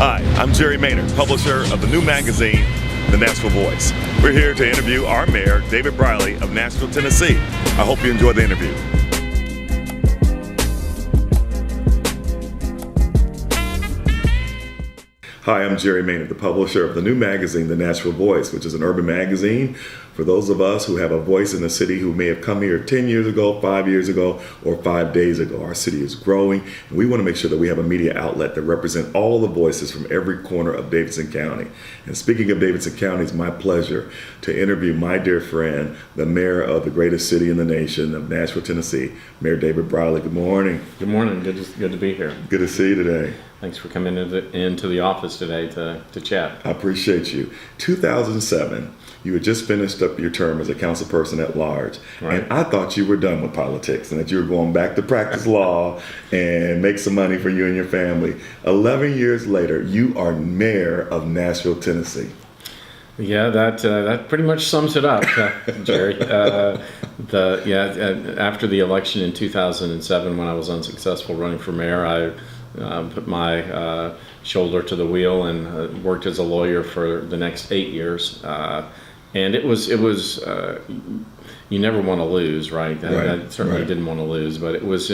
Hi, I'm Jerry Maynard, publisher of the new magazine, The Nashville Voice. We're here to interview our mayor, David Briley of Nashville, Tennessee. I hope you enjoy the interview. Hi, I'm Jerry Maynard, the publisher of the new magazine, The Nashville Voice, which is an urban magazine for those of us who have a voice in the city who may have come here 10 years ago, 5 years ago, or 5 days ago. Our city is growing, and we want to make sure that we have a media outlet that represents all the voices from every corner of Davidson County. And speaking of Davidson County, it's my pleasure to interview my dear friend, the mayor of the greatest city in the nation of Nashville, Tennessee, Mayor David Briley. Good morning. Good morning. Good to be here. Good to see you today. Thanks for coming into the office today to chat. I appreciate you. 2007, you had just finished up your term as a council person at large. Right. And I thought you were done with politics and that you were going back to practice law and make some money for you and your family. 11 years later, you are mayor of Nashville, Tennessee. Yeah, that pretty much sums it up, Jerry. After the election in 2007, when I was unsuccessful running for mayor, I put my shoulder to the wheel and worked as a lawyer for the next 8 years. And it was you never want to lose, right? I certainly didn't want to lose, but it was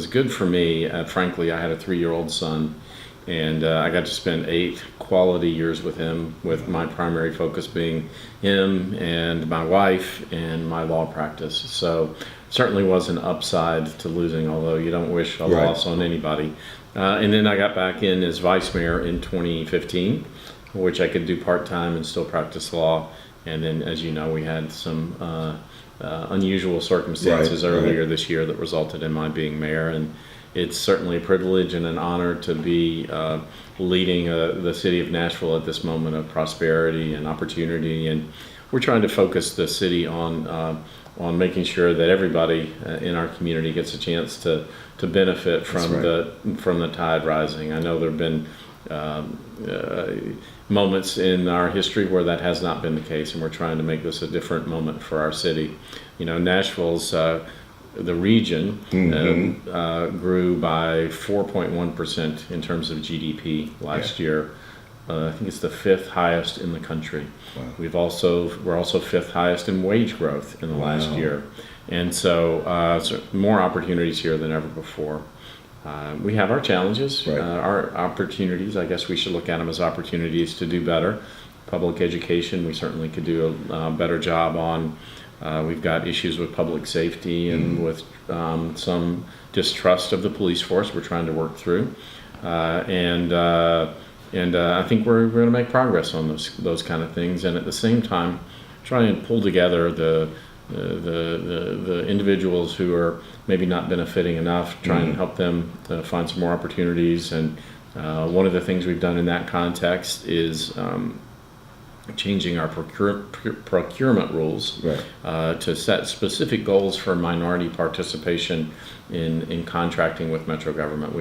good for me. Frankly, I had a 3-year-old son, and I got to spend 8 quality years with him, with my primary focus being him and my wife and my law practice. So certainly was an upside to losing, although you don't wish a loss on anybody. And then I got back in as vice mayor in 2015, which I could do part-time and still practice law. And then, as you know, we had some unusual circumstances earlier this year that resulted in my being mayor. And it's certainly a privilege and an honor to be leading the city of Nashville at this moment of prosperity and opportunity. And we're trying to focus the city on making sure that everybody in our community gets a chance to benefit from the tide rising. I know there have been moments in our history where that has not been the case, and we're trying to make this a different moment for our city. You know, Nashville's the region grew by 4.1% in terms of GDP last year. I think it's the 5th highest in the country. Wow. We're also 5th highest in wage growth in the last year, and so more opportunities here than ever before. We have our challenges, our opportunities. I guess we should look at them as opportunities to do better. Public education, we certainly could do a better job on. We've got issues with public safety and with some distrust of the police force we're trying to work through. And I think we're going to make progress on those kind of things, and at the same time, try and pull together the individuals who are maybe not benefiting enough, try and help them find some more opportunities. And one of the things we've done in that context is changing our procurement rules to set specific goals for minority participation in contracting with metro government.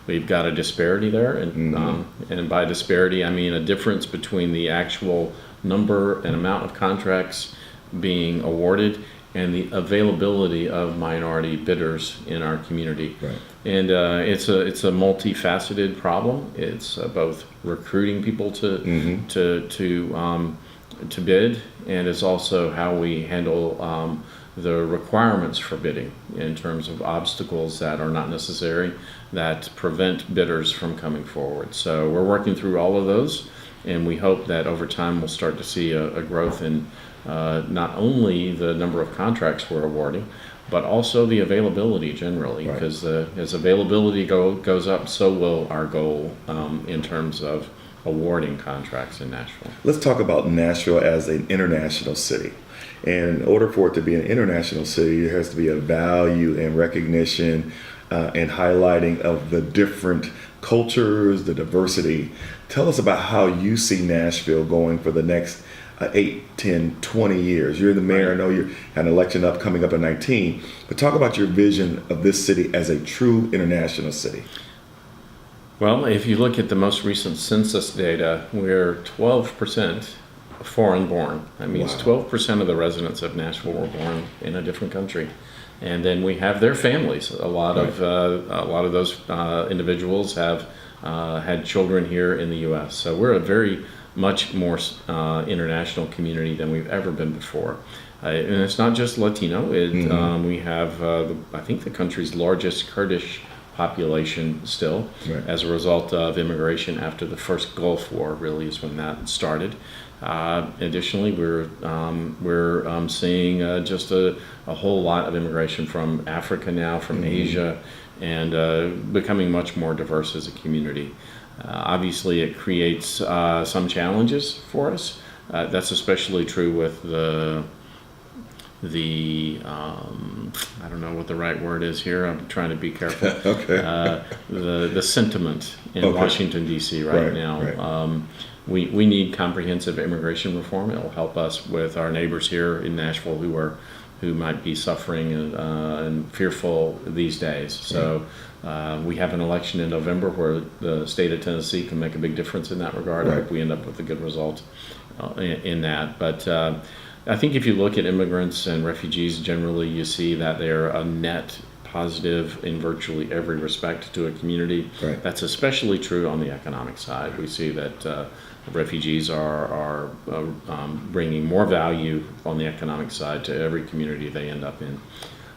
We've got a disparity there, and by disparity I mean a difference between the actual number and amount of contracts being awarded and the availability of minority bidders in our community. And it's a multifaceted problem. It's both recruiting people to bid, and it's also how we handle the requirements for bidding in terms of obstacles that are not necessary that prevent bidders from coming forward. So we're working through all of those, and we hope that over time we'll start to see a growth in not only the number of contracts we're awarding, but also the availability generally, because as availability goes up, so will our goal in terms of awarding contracts in Nashville. Let's talk about Nashville as an international city. And in order for it to be an international city, there has to be a value and recognition and highlighting of the different cultures, the diversity. Tell us about how you see Nashville going for the next 8, 10, 20 years. You're the mayor. I know you had an election coming up in 19, but talk about your vision of this city as a true international city. Well, if you look at the most recent census data, we're 12% foreign born. That means 12% of the residents of Nashville were born in a different country. And then we have their families. A lot of those individuals have had children here in the U.S. So we're a very much more international community than we've ever been before. And it's not just Latino. We have, I think, the country's largest Kurdish population still, right, as a result of immigration after the first Gulf War. Really is when that started. Additionally, we're seeing just a whole lot of immigration from Africa now, from Asia, and becoming much more diverse as a community. Obviously, it creates some challenges for us. That's especially true with the I don't know what the right word is here. I'm trying to be careful. Okay. The sentiment in Okay. Washington, D.C. right now. Right. We need comprehensive immigration reform. It will help us with our neighbors here in Nashville who might be suffering and fearful these days. So we have an election in November where the state of Tennessee can make a big difference in that regard. I Right. hope we end up with a good result in that. But I think if you look at immigrants and refugees generally, you see that they're a net positive in virtually every respect to a community. Right. That's especially true on the economic side. We see that refugees are bringing more value on the economic side to every community they end up in.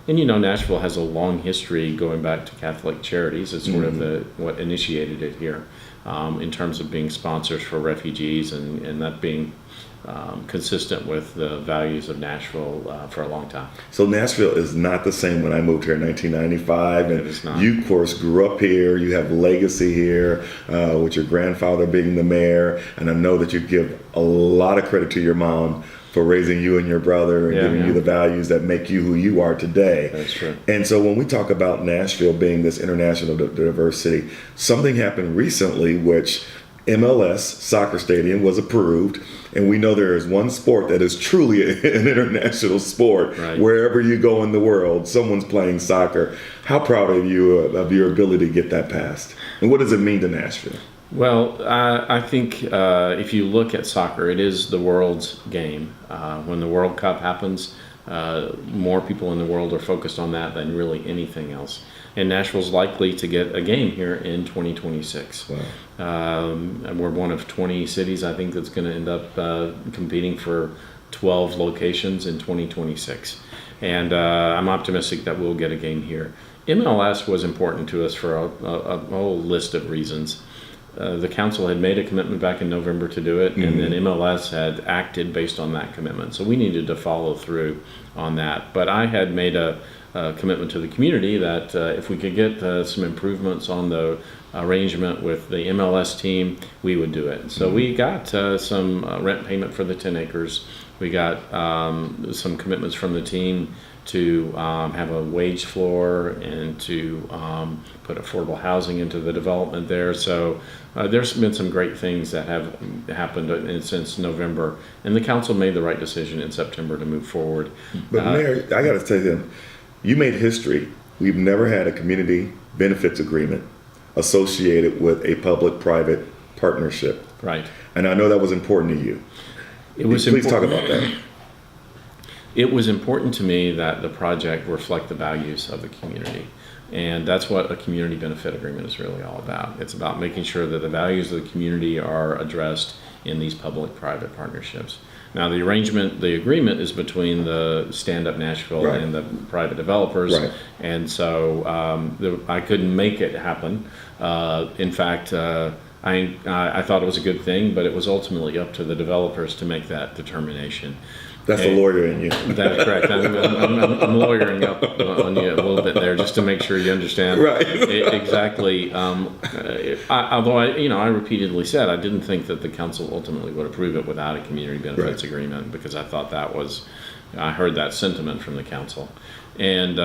And Nashville has a long history going back to Catholic Charities. It's sort of what initiated it here in terms of being sponsors for refugees and that being consistent with the values of Nashville for a long time. So Nashville is not the same when I moved here in 1995, and It is not. you, of course, grew up here. You have legacy here, with your grandfather being the mayor, and I know that you give a lot of credit to your mom for raising you and your brother and giving you the values that make you who you are today. That's true. And so when we talk about Nashville being this international diverse city, something happened recently which MLS soccer stadium was approved, and we know there is one sport that is truly an international sport. Right. Wherever you go in the world, someone's playing soccer. How proud are you of your ability to get that passed? And what does it mean to Nashville? Well, I think if you look at soccer, it is the world's game. When the World Cup happens, more people in the world are focused on that than really anything else. And Nashville's likely to get a game here in 2026. Wow. We're one of 20 cities, I think, that's going to end up competing for 12 locations in 2026. And I'm optimistic that we'll get a game here. MLS was important to us for a whole list of reasons. The council had made a commitment back in November to do it, and then MLS had acted based on that commitment. So we needed to follow through on that. But I had made a commitment to the community that if we could get some improvements on the arrangement with the MLS team, we would do it. So we got some rent payment for the 10 acres. We got some commitments from the team to have a wage floor and to put affordable housing into the development there. So there's been some great things that have happened since November, and the council made the right decision in September to move forward. But Mayor, I got to tell you, you made history. We've never had a community benefits agreement associated with a public-private partnership. Right. And I know that was important to you. Please talk about that. It was important to me that the project reflect the values of the community. And that's what a community benefit agreement is really all about. It's about making sure that the values of the community are addressed in these public-private partnerships. Now, the agreement is between the Stand Up Nashville Right. and the private developers. Right. And so I couldn't make it happen. In fact, I thought it was a good thing, but it was ultimately up to the developers to make that determination. That's the lawyer in you. That's correct. I'm lawyering up on you a little bit there just to make sure you understand. Right. Exactly. Although I repeatedly said I didn't think that the council ultimately would approve it without a community benefits agreement, because I thought I heard that sentiment from the council. And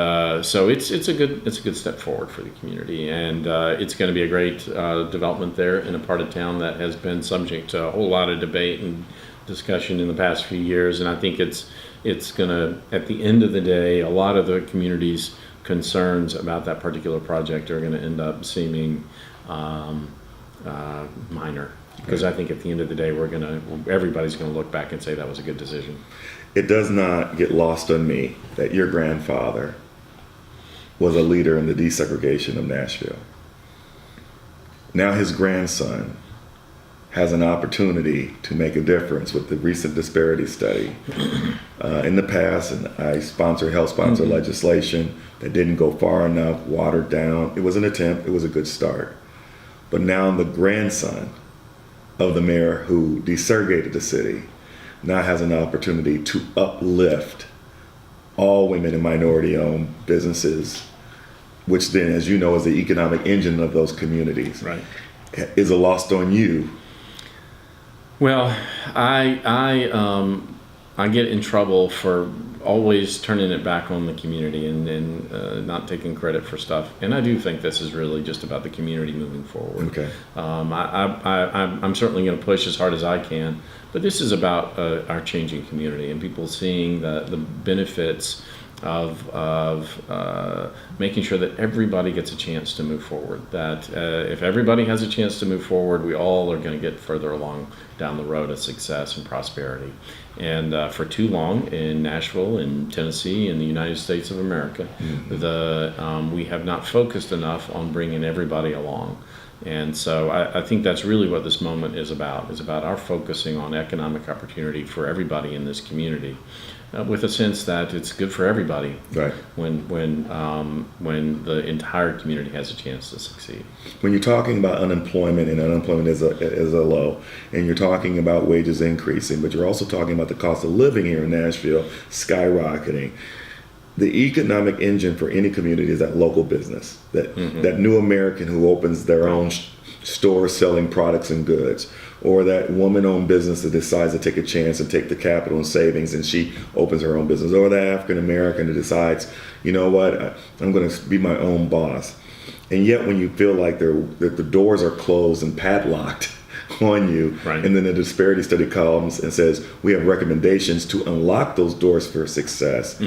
so it's a good step forward for the community, and it's going to be a great development there in a part of town that has been subject to a whole lot of debate and discussion in the past few years. And I think it's going to, at the end of the day, a lot of the community's concerns about that particular project are going to end up seeming minor, because I think at the end of the day everybody's going to look back and say that was a good decision. It does not get lost on me that your grandfather was a leader in the desegregation of Nashville. Now his grandson has an opportunity to make a difference with the recent disparity study. In the past, and I helped sponsor legislation that didn't go far enough, watered down. It was an attempt, it was a good start. But now the grandson of the mayor who desegregated the city now has an opportunity to uplift all women and minority-owned businesses, which then, as you know, is the economic engine of those communities. Right. Is it lost on you? Well, I get in trouble for always turning it back on the community and not taking credit for stuff. And I do think this is really just about the community moving forward. Okay. I'm certainly going to push as hard as I can, but this is about our changing community and people seeing the benefits of making sure that everybody gets a chance to move forward. That if everybody has a chance to move forward, we all are going to get further along down the road of success and prosperity. And for too long in Nashville, in Tennessee, in the United States of America, we have not focused enough on bringing everybody along. And so I think that's really what this moment is about our focusing on economic opportunity for everybody in this community, with a sense that it's good for everybody. Right. When the entire community has a chance to succeed. When you're talking about unemployment, and unemployment is a low, and you're talking about wages increasing, but you're also talking about the cost of living here in Nashville skyrocketing. The economic engine for any community is that local business, that new American who opens their own store selling products and goods, or that woman-owned business that decides to take a chance and take the capital and savings and she opens her own business, or the African American that decides, you know what, I'm going to be my own boss. And yet when you feel like that the doors are closed and padlocked on you, right. And then the disparity study comes and says we have recommendations to unlock those doors for success.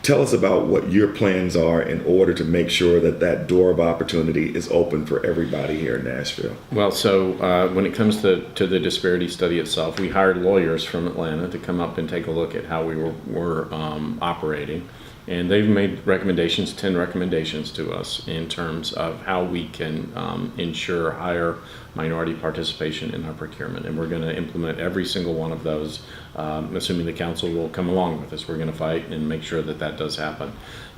Tell us about what your plans are in order to make sure that that door of opportunity is open for everybody here in Nashville. Well, so when it comes to the disparity study itself, we hired lawyers from Atlanta to come up and take a look at how we were operating. And they've made 10 recommendations to us in terms of how we can ensure higher minority participation in our procurement. And we're going to implement every single one of those, assuming the council will come along with us. We're going to fight and make sure that does happen.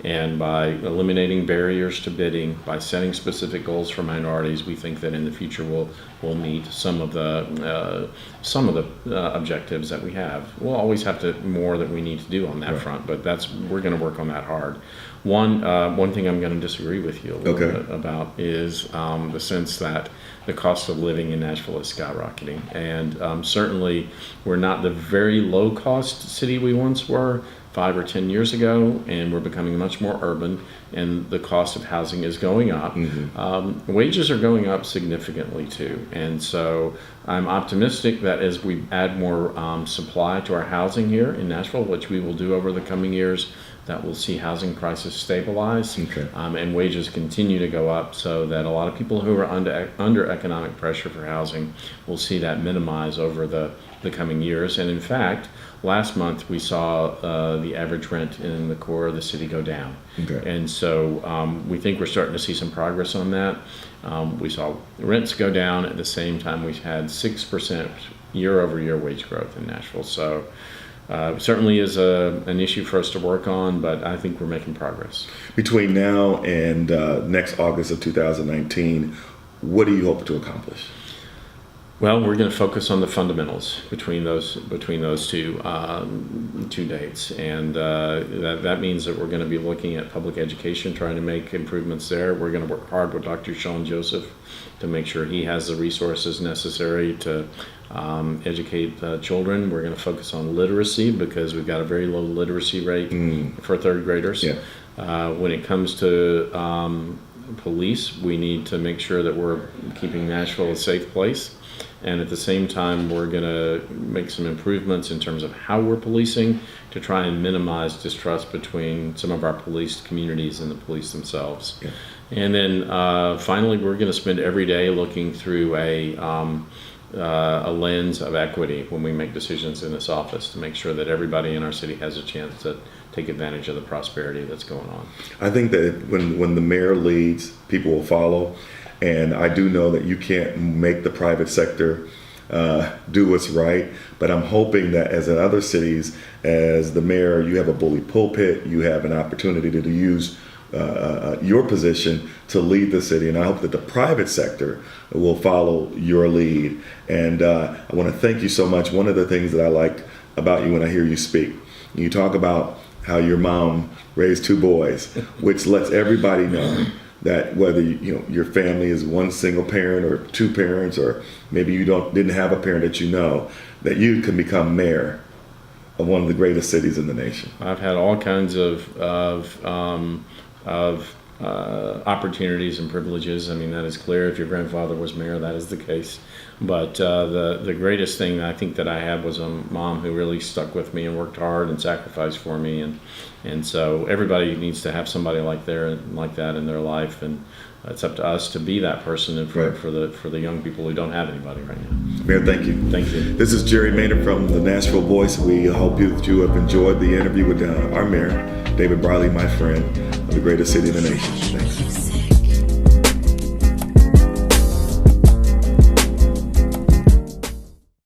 And by eliminating barriers to bidding, by setting specific goals for minorities, we think that in the future we'll meet some of the objectives that we have. We'll always have more that we need to do on that front, but we're going to work on that hard. One thing I'm going to disagree with you a little bit about is the sense that the cost of living in Nashville is skyrocketing. And certainly we're not the very low cost city we once were 5 or 10 years ago, and we're becoming much more urban, and the cost of housing is going up. Wages are going up significantly too. And so I'm optimistic that as we add more supply to our housing here in Nashville, which we will do over the coming years, that we'll see housing prices stabilize and wages continue to go up, so that a lot of people who are under economic pressure for housing will see that minimize over the coming years. And in fact, last month we saw the average rent in the core of the city go down. And so we think we're starting to see some progress on that. We saw rents go down at the same time we had 6% year-over-year wage growth in Nashville. So certainly is an issue for us to work on, but I think we're making progress. Between now and next August of 2019, what do you hope to accomplish? Well, we're going to focus on the fundamentals between those two dates, and that means that we're going to be looking at public education, trying to make improvements there. We're going to work hard with Dr. Sean Joseph to make sure he has the resources necessary to educate children. We're going to focus on literacy because we've got a very low literacy rate for third graders. When it comes to police, we need to make sure that we're keeping Nashville a safe place. And at the same time, we're going to make some improvements in terms of how we're policing to try and minimize distrust between some of our policed communities and the police themselves. And then finally, we're going to spend every day looking through a lens of equity when we make decisions in this office to make sure that everybody in our city has a chance to take advantage of the prosperity that's going on. I think that when the mayor leads, people will follow. And I do know that you can't make the private sector do what's right, but I'm hoping that as in other cities, as the mayor, you have a bully pulpit, you have an opportunity to use your position to lead the city, and I hope that the private sector will follow your lead. And I want to thank you so much. One of the things that I like about you when I hear you speak, you talk about how your mom raised 2 boys, which lets everybody know that whether your family is one single parent or 2 parents, or maybe you didn't have a parent that you know, that you can become mayor of one of the greatest cities in the nation. I've had all kinds of opportunities and privileges. I mean, that is clear. If your grandfather was mayor, that is the case. But the greatest thing I think that I had was a mom who really stuck with me and worked hard and sacrificed for me. And so everybody needs to have somebody like that in their life. And it's up to us to be that person and for the young people who don't have anybody right now. Mayor, thank you. Thank you. This is Jerry Maynard from the Nashville Voice. We hope that you have enjoyed the interview with our mayor, David Briley, my friend, of the greatest city in the nation. Thanks.